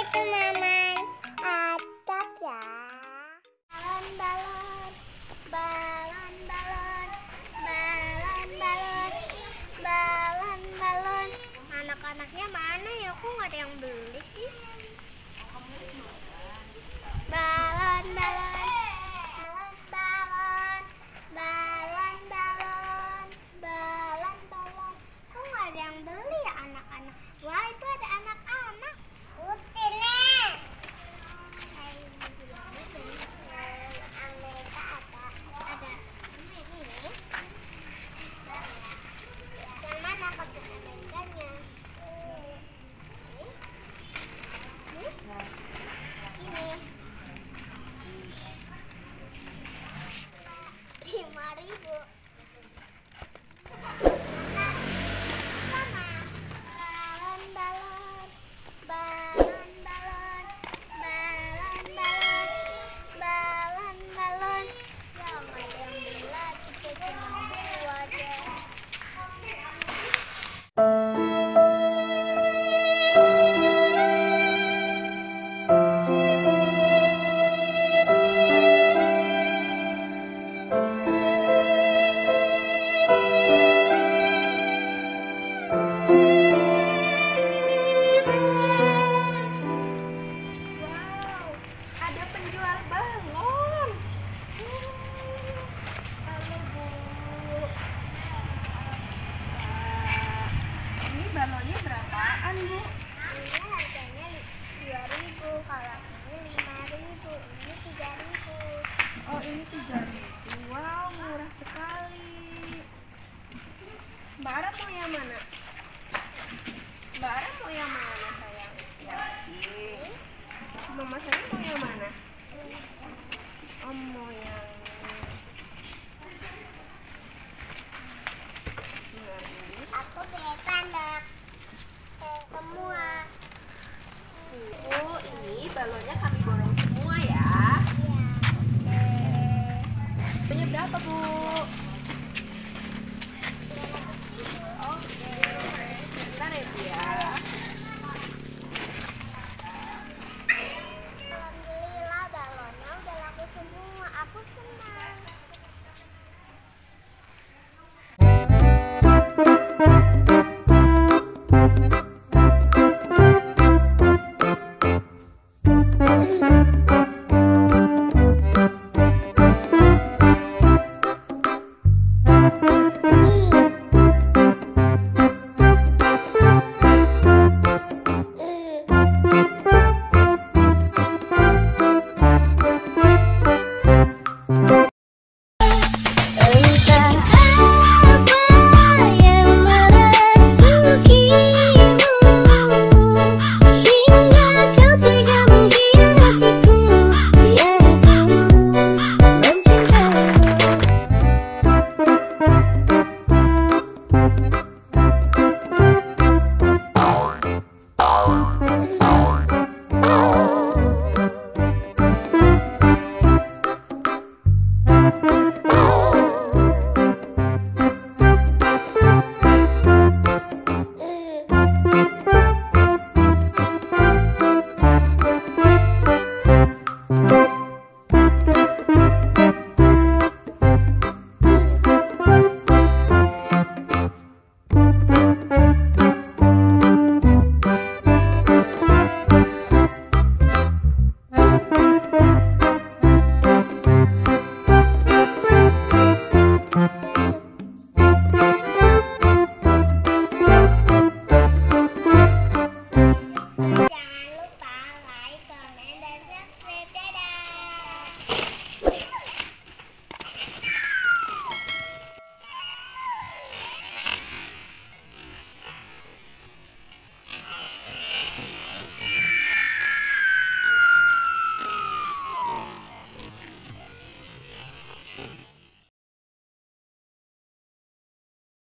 teman-teman, atap ya. Balon-balon, balon-balon, balon-balon, balon-balon. Anak-anaknya mana ya? Kok nggak ada yang beli sih? Balon-balon, balon-balon, balon-balon, balon-balon. Kok nggak ada yang beli ya anak-anak? Wah, itu ada anak-anak. Putih nih. Amerika ada ini. Yang mana kotak Amerikanya? Ini. 5.000. Sama. Balon-balon, balon-balon, balon-balon, balon-balon. Ya, nggak ada yang beli lagi, kita cuma berdua aja. Ada penjual balon. Halo Bu. Ini balonnya berapaan Bu? Ini harganya 2.000. Kalau ini 5.000. Ini 3.000. Oh, ini 3.000. Wow, murah sekali. Mbak Ara mau yang mana? Mbak Ara mau yang mana sayang? Yakin? Mama saya